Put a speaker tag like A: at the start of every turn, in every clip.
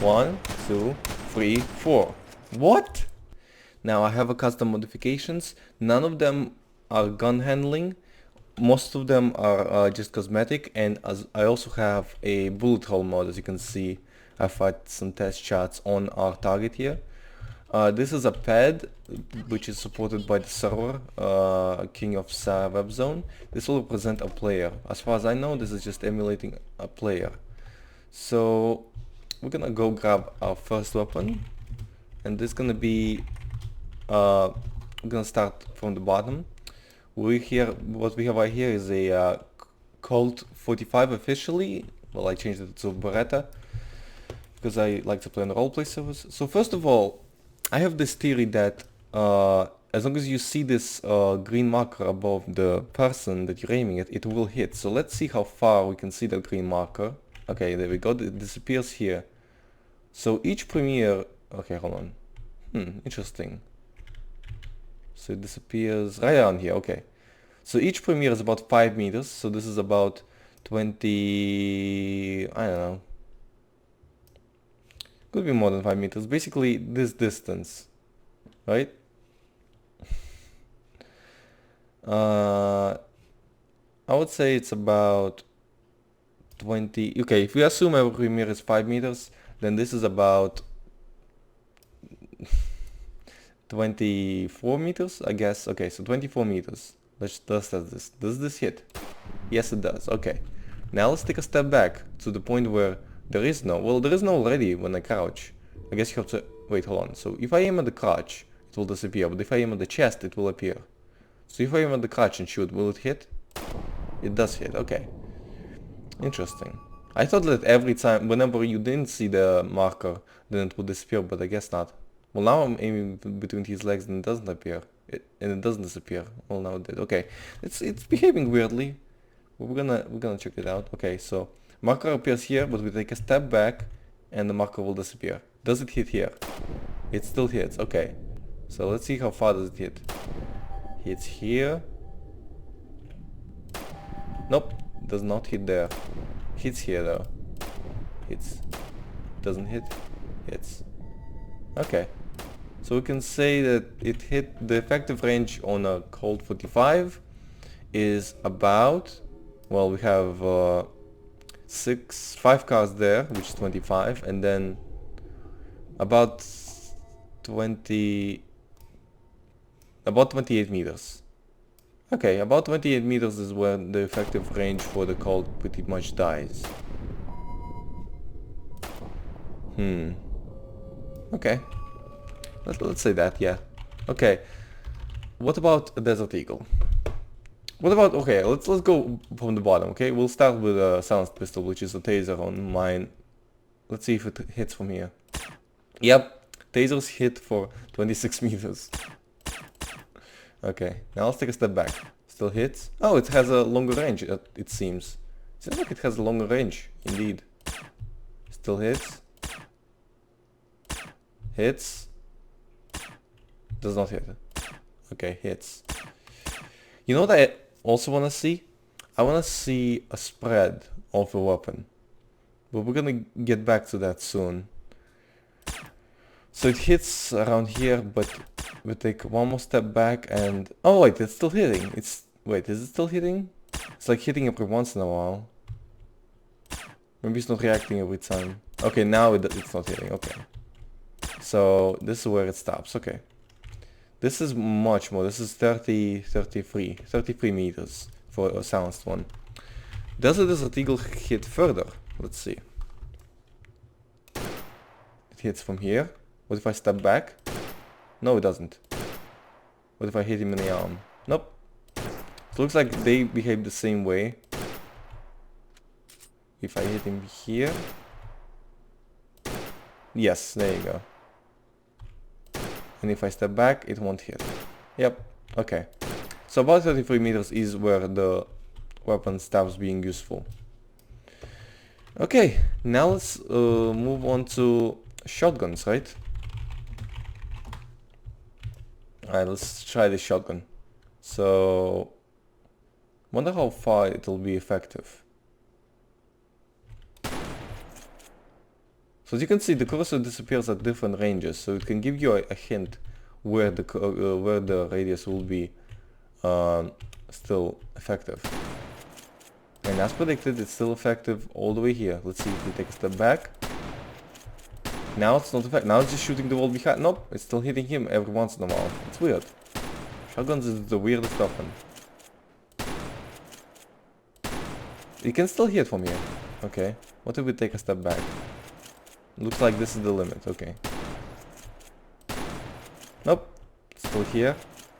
A: 1, 2, 3, 4. What? Now I have a custom modifications. None of them are gun handling. Most of them are just cosmetic, and as I also have a bullet hole mode. As you can see, I've had some test shots on our target here. This is a pad which is supported by the server, King of Sa web zone. This will represent a player. As far as I know, this is just emulating a player. So we're gonna go grab our first weapon, and this is gonna be we're gonna start from the bottom. What we have right here is a Colt 45 officially. Well, I changed it to Beretta because I like to play on the roleplay servers. So first of all, I have this theory that as long as you see this green marker above the person that you're aiming at, it will hit. So let's see how far we can see that green marker. Okay, there we go. It disappears here. So each premiere... Okay, hold on. Interesting. So it disappears right around here. Okay. So each premiere is about 5 meters. So this is about 20... I don't know. Could be more than 5 meters. Basically this distance. Right? I would say it's about 20... Okay, if we assume every premiere is 5 meters, then this is about 24 meters, I guess. Okay, so 24 meters. Let's test this. Does this hit? Yes, it does. Okay. Now let's take a step back to the point where there is no... Well, there is no already when I crouch. I guess you have to... Wait, hold on. So if I aim at the crotch, it will disappear. But if I aim at the chest, it will appear. So if I aim at the crotch and shoot, will it hit? It does hit. Okay. Interesting. I thought that every time, whenever you didn't see the marker, then it would disappear, but I guess not. Well, now I'm aiming between his legs and it doesn't appear. And it doesn't disappear. Well, now it did. Okay. It's behaving weirdly. We're gonna check it out. Okay, so marker appears here, but we take a step back and the marker will disappear. Does it hit here? It still hits. Okay. So let's see how far does it hit. Hits here. Nope. Does not hit there. Hits here though. Hits. Doesn't hit. Hits. Okay. So we can say that it hit the effective range on a Colt 45 is about, well, we have 5 cars there, which is 25, and then about 28 meters. Okay, about 28 meters is where the effective range for the Colt pretty much dies. Okay. Let's say that, yeah. Okay. What about a Desert Eagle? What about... Okay, let's go from the bottom, okay? We'll start with a silenced pistol, which is a taser on mine. Let's see if it hits from here. Yep, tasers hit for 26 meters. Okay, now let's take a step back. Still hits. Oh, it has a longer range, it seems. Seems like it has a longer range, indeed. Still hits. Hits. Does not hit. Okay, hits. You know what I also want to see? I want to see a spread of a weapon. But we're gonna get back to that soon. So it hits around here, but we take one more step back and... Oh wait, it's still hitting. Wait, is it still hitting? It's like hitting every once in a while. Maybe it's not reacting every time. Okay, now it's not hitting. Okay. So this is where it stops. Okay. This is much more. This is 33 meters for a silenced one. Does the Desert Eagle hit further? Let's see. It hits from here. What if I step back? No, it doesn't. What if I hit him in the arm? Nope. It looks like they behave the same way. If I hit him here... Yes, there you go. And if I step back, it won't hit. Yep, okay. So about 33 meters is where the weapon stops being useful. Okay, now let's move on to shotguns, right? Alright, let's try the shotgun. So, wonder how far it'll be effective. So as you can see, the cursor disappears at different ranges, so it can give you a hint where the radius will be still effective. And as predicted, it's still effective all the way here. Let's see if we take a step back. Now it's not effective. Now it's just shooting the wall behind. Nope, it's still hitting him every once in a while. It's weird. Shotguns is the weirdest weapon. You can still hit from here. Okay. What if we take a step back? Looks like this is the limit. Okay. Nope. Still here.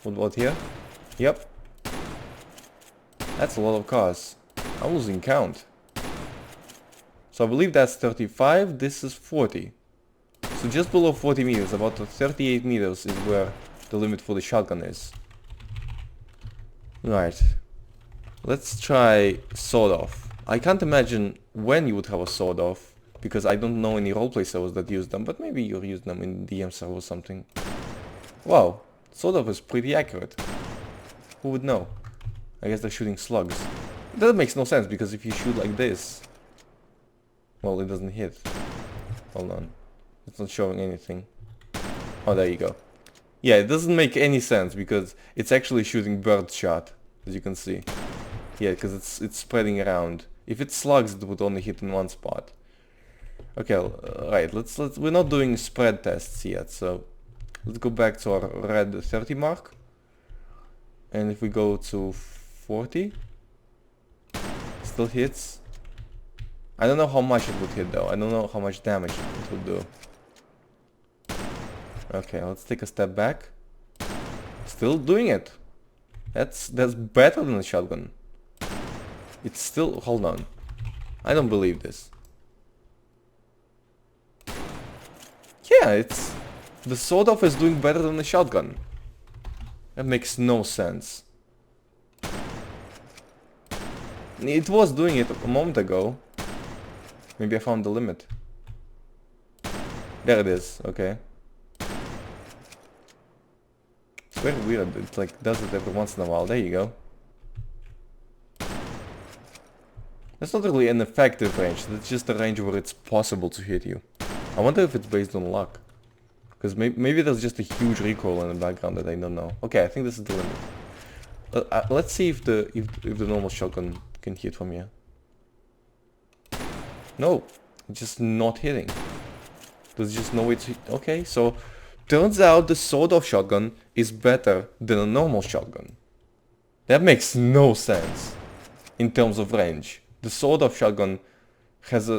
A: What about here? Yep. That's a lot of cars. I'm losing count. So I believe that's 35. This is 40. So just below 40 meters, about 38 meters is where the limit for the shotgun is. Right. Let's try sawed off. I can't imagine when you would have a sawed off, because I don't know any roleplay servers that use them, but maybe you'll use them in DM server or something. Wow, sawed off is pretty accurate. Who would know? I guess they're shooting slugs. That makes no sense, because if you shoot like this, well, it doesn't hit. Hold on. It's not showing anything. Oh, there you go. Yeah, it doesn't make any sense, because it's actually shooting bird shot, as you can see. Yeah, because it's spreading around. If it's slugs, it would only hit in one spot. Okay, right, let's we're not doing spread tests yet, so let's go back to our red 30 mark. And if we go to 40, still hits. I don't know how much it would hit though. I don't know how much damage it would do. Okay, let's take a step back. Still doing it. That's better than a shotgun. It's still, hold on. I don't believe this. Yeah, it's, the sawed off is doing better than the shotgun. That makes no sense. It was doing it a moment ago. Maybe I found the limit. There it is, okay. It's very weird, it like does it every once in a while. There you go. That's not really an effective range, that's just a range where it's possible to hit you. I wonder if it's based on luck. Because maybe there's just a huge recoil in the background that I don't know. Okay, I think this is the limit. Let's see if the normal shotgun can hit from here. No, it's just not hitting. There's just no way to hit. Okay, so turns out the sawed-off shotgun is better than a normal shotgun. That makes no sense in terms of range. The sawed-off shotgun has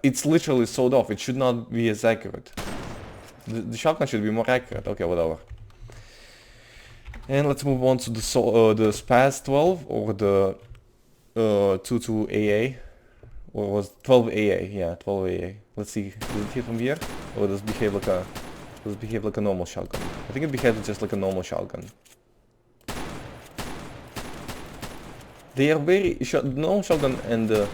A: it's literally sawed off. It should not be as accurate. The shotgun should be more accurate. Okay, whatever. And let's move on to the SPAS 12 or the 22 AA. Or was 12 AA? Yeah, 12 AA. Let's see. Does it hit from here, or does it behave like a normal shotgun? I think it behaves just like a normal shotgun. They are very the normal shotgun and the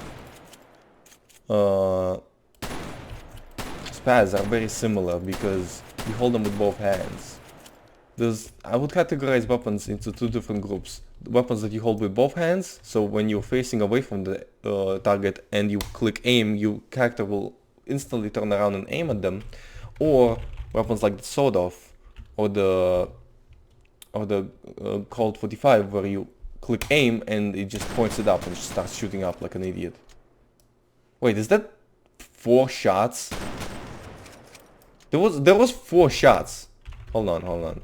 A: SPAS are very similar because you hold them with both hands. I would categorize weapons into two different groups. The weapons that you hold with both hands, so when you're facing away from the target and you click aim, your character will instantly turn around and aim at them, or weapons like the sawed-off or the Colt 45, where you click aim and it just points it up and just starts shooting up like an idiot. Wait, is that 4 shots? There was 4 shots. Hold on.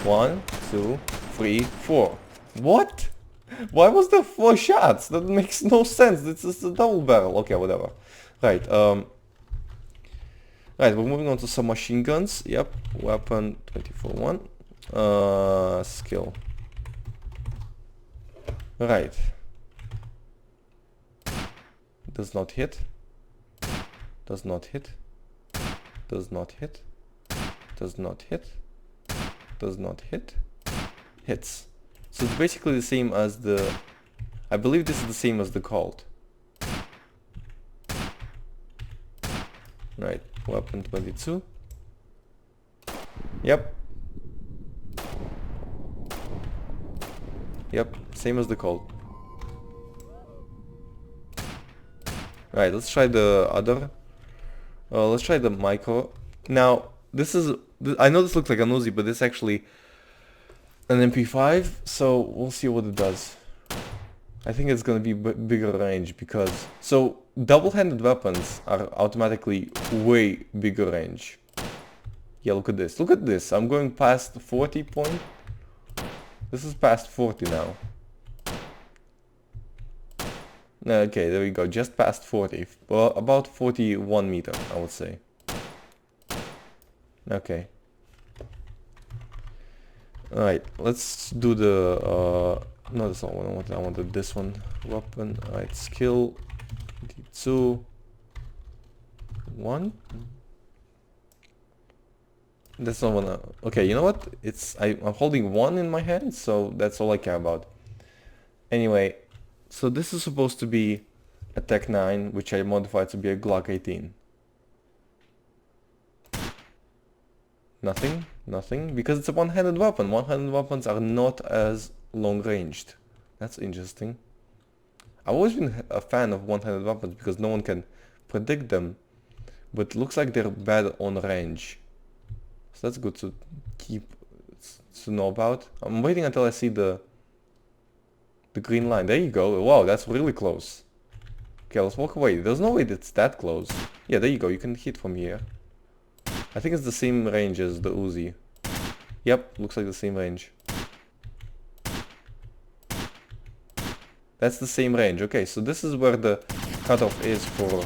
A: 1, 2, 3, 4. What? Why was there 4 shots? That makes no sense. This is a double barrel. Okay, whatever. Right, right, we're moving on to some machine guns. Yep, weapon 24-1. Skill. Right. Does not hit. Does not hit. Does not hit. Does not hit. Does not hit. Hits. So it's basically the same as the... I believe this is the same as the Colt. Right, weapon 22. Yep. Yep, same as the Colt. Right, let's try the other Let's try the micro. Now, I know this looks like an Uzi, but this is actually an MP5, so we'll see what it does. I think it's gonna be bigger range because... So, double-handed weapons are automatically way bigger range. Yeah, look at this. Look at this. I'm going past 40 point. This is past 40 now. Okay, there we go. Just past 40. Well, about 41 meter, I would say. Okay. Alright, let's do the... no, that's not what I wanted. I wanted this one. Weapon. Alright, skill. 2. 1. That's not one. Okay, you know what? I'm holding 1 in my hand, so that's all I care about. Anyway, so this is supposed to be a Tech 9, which I modified to be a Glock 18. Nothing, because it's a one-handed weapon. One-handed weapons are not as long-ranged. That's interesting. I've always been a fan of one-handed weapons because no one can predict them, but it looks like they're bad on range. So that's good to know about. I'm waiting until I see the green line. There you go. Wow, that's really close. Okay, let's walk away. There's no way that's that close. Yeah, there you go. You can hit from here. I think it's the same range as the Uzi. Yep, looks like the same range. That's the same range. Okay, so this is where the cutoff is for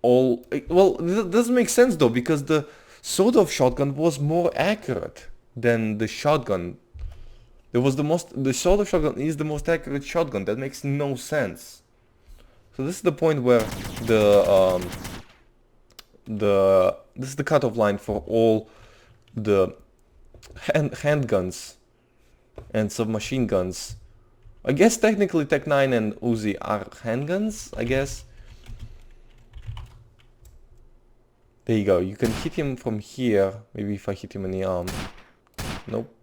A: all... Well, this doesn't make sense though, because the sawed-off shotgun was more accurate than the shotgun. The sawed-off shotgun is the most accurate shotgun. That makes no sense. So this is the point where this is the cutoff line for all the handguns and submachine guns. I guess technically Tech 9 and Uzi are handguns, I guess. There you go. You can hit him from here. Maybe if I hit him in the arm. Nope.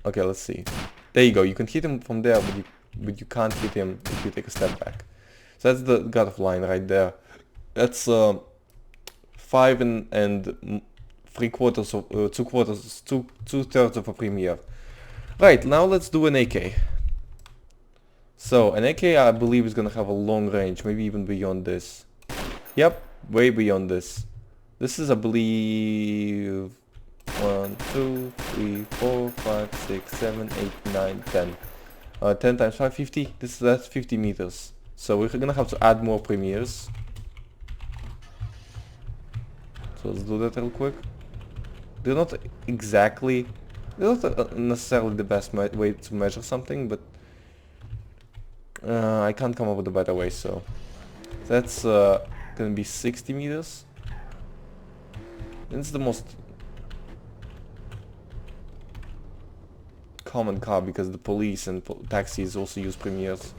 A: Okay, let's see. There you go. You can hit him from there, but you can't hit him if you take a step back. So that's the cutoff line right there. That's 5 and 3/4 of 2/3 of a premier. Right, now let's do an AK. So an AK I believe is gonna have a long range, maybe even beyond this. Yep, way beyond this. This is, I believe, 1, 2, 3, 4, 5, 6, 7, 8, 9, 10. 10 times 5, 50. That's 50 meters. So we're gonna have to add more premiers. So let's do that real quick. They're not necessarily the best way to measure something, but I can't come up with a better way. So that's gonna be 60 meters. It's the most common car because the police and taxis also use premiers.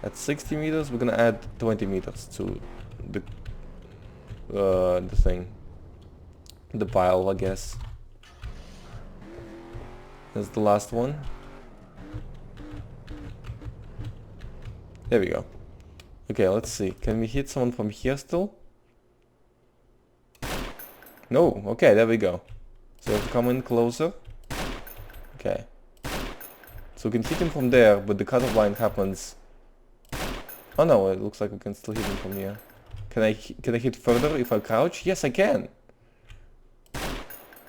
A: At 60 meters, we're gonna add 20 meters to the thing, the pile, I guess. That's the last one. There we go. Okay, let's see. Can we hit someone from here still? No. Okay, there we go. So we have to come in closer. Okay. So we can hit him from there, but the cutoff line happens... Oh no, it looks like we can still hit him from here. Can I hit further if I crouch? Yes, I can.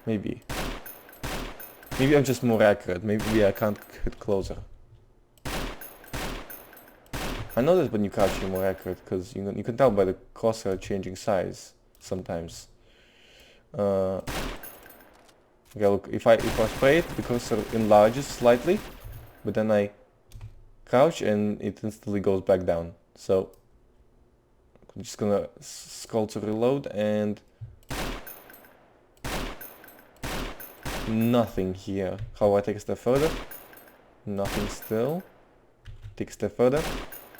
A: Maybe. Maybe I'm just more accurate. Maybe I can't hit closer. I know that when you crouch you're more accurate because you can tell by the crosshair changing size sometimes. Okay, look, if I spray it, the cursor enlarges slightly, but then I crouch and it instantly goes back down. So I'm just gonna scroll to reload and nothing here. How do I take a step further? Nothing still. Take a step further.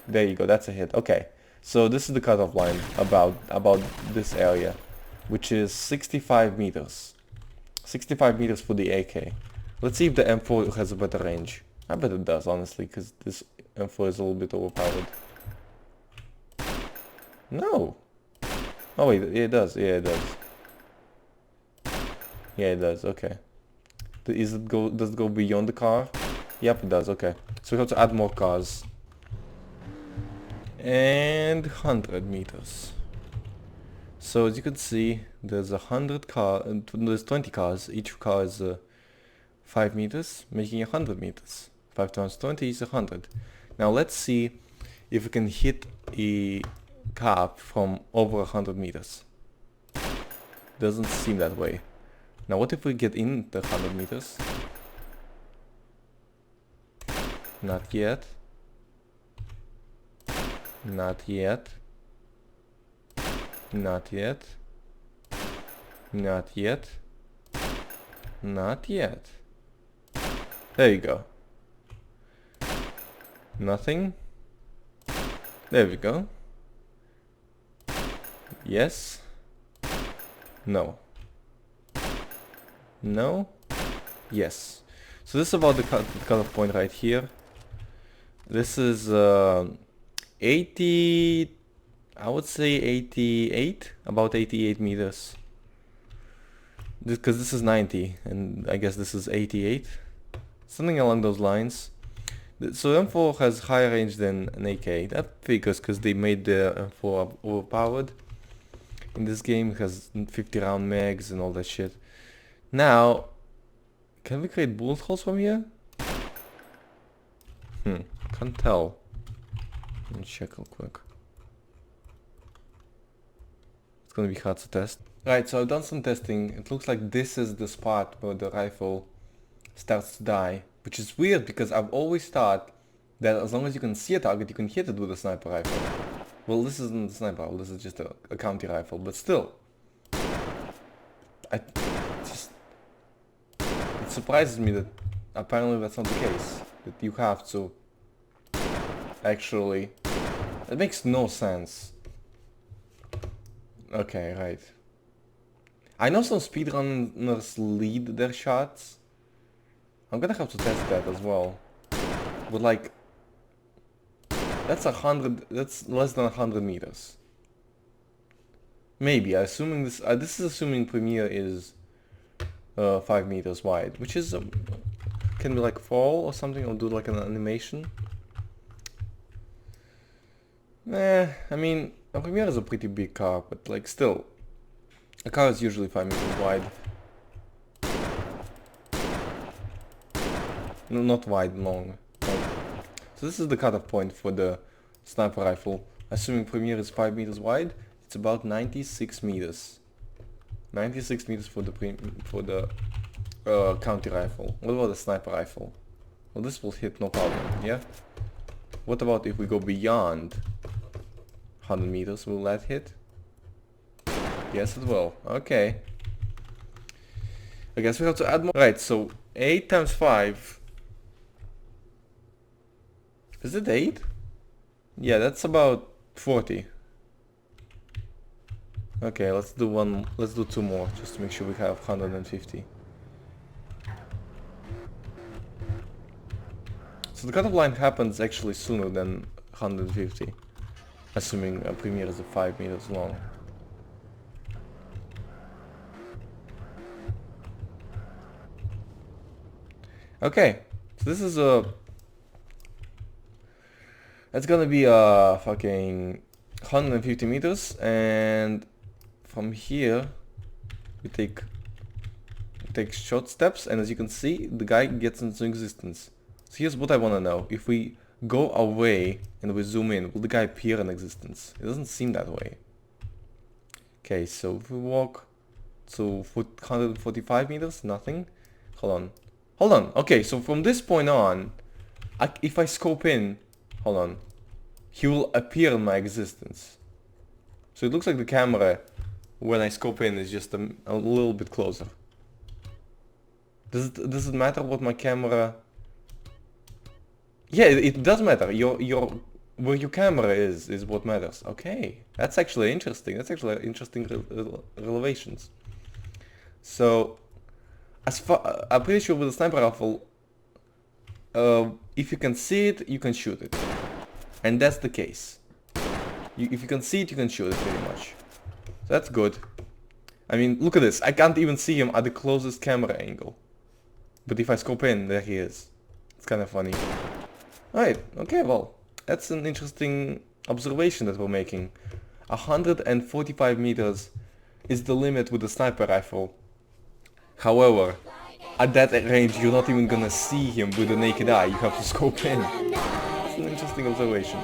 A: There you go, that's a hit. Okay, so this is the cutoff line about this area, which is 65 meters. 65 meters for the AK. Let's see if the M4 has a better range. I bet it does, honestly, because this M4 is a little bit overpowered. No. Oh wait, yeah, it does. Yeah, it does. Yeah, it does. Okay. Does it go beyond the car? Yep, it does. Okay. So we have to add more cars. And 100 meters. So as you can see, there's 100 car, there's 20 cars. Each car is 5 meters, making 100 meters. 5 times 20 is 100. Now let's see if we can hit a cap from over 100 meters. Doesn't seem that way. Now what if we get in the 100 meters? Not yet. Not yet. Not yet. Not yet. Not yet. There you go. Nothing. There we go. Yes. No. No. Yes. So this is about the cutoff point right here. This is 80, I would say 88, about 88 meters. Because this is 90, and I guess this is 88. Something along those lines. So M4 has higher range than an AK. That figures because they made the M4 overpowered. In this game it has 50 round mags and all that shit. Now, can we create bullet holes from here? Can't tell. Let me check real quick. It's gonna be hard to test. Right, so I've done some testing. It looks like this is the spot where the rifle starts to die. Which is weird because I've always thought that as long as you can see a target, you can hit it with a sniper rifle. Well, this isn't a sniper rifle, this is just a counter rifle, but still. It surprises me that apparently that's not the case. That you have to actually... It makes no sense. Okay, right. I know some speedrunners lead their shots. I'm gonna have to test that as well. But like... That's less than 100 meters. Maybe, assuming this... this is assuming Premiere is 5 meters wide. Which is... can be like fall or something, or do like an animation. I mean, a Premiere is a pretty big car, but like still, a car is usually 5 meters wide. No, not wide, long. So this is the cutoff point for the sniper rifle. Assuming Premiere is 5 meters wide, it's about 96 meters. 96 meters for the counter rifle. What about the sniper rifle? Well, this will hit no problem, yeah? What about if we go beyond 100 meters, will that hit? Yes, it will. Okay. I guess we have to add more. Right, so 8 times 5. Is it 8? Yeah, that's about 40. Okay, let's do 2 more, just to make sure we have 150. So the cutoff line happens actually sooner than 150. Assuming a Premiere is 5 meters long. Okay, so this is it's gonna be a fucking 150 meters, and from here we take short steps, and as you can see, the guy gets into existence. So here's what I wanna know: if we go away and we zoom in, will the guy appear in existence? It doesn't seem that way. Okay, so if we walk to 145 meters, nothing. Hold on. Okay, so from this point on, if I scope in, hold on, he will appear in my existence. So it looks like the camera, when I scope in, is just a little bit closer. Does it matter what my camera? Yeah, it does matter. Where your camera is what matters. Okay, that's actually interesting. That's actually interesting revelations. So, I'm pretty sure with a sniper rifle, if you can see it, you can shoot it, and that's the case. If you can see it, you can shoot it pretty much. So that's good. I mean, look at this. I can't even see him at the closest camera angle. But if I scope in, there he is. It's kind of funny. Alright, okay, well, that's an interesting observation that we're making. 145 meters is the limit with the sniper rifle. However, at that range you're not even gonna see him with the naked eye, you have to scope in. It's an interesting observation.